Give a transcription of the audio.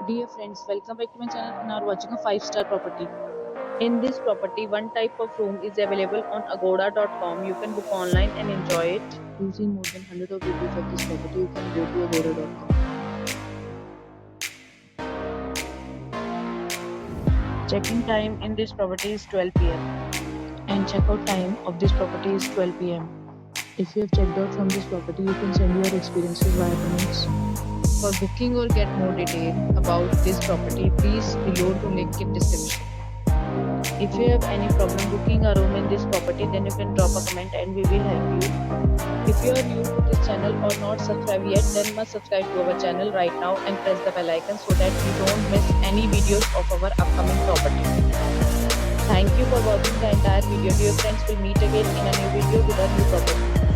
Dear friends, welcome back to my channel and are watching a 5-star property. In this property, one type of room is available on agoda.com. You can book online and enjoy it. To see more than 100 of reviews of this property, you can go to agoda.com. Check-in time in this property is 12 p.m. and check-out time of this property is 12 p.m. If you have checked out from this property, you can send your experiences via comments. For booking or get more detail about this property, please below the link in description. If you have any problem booking a room in this property, then you can drop a comment and we will help you. If you are new to this channel or not subscribed yet, then must subscribe to our channel right now and press the bell icon so that you don't miss any videos of our upcoming property. Thank you for watching the entire video. Dear friends, we'll meet again in a new video with a new property.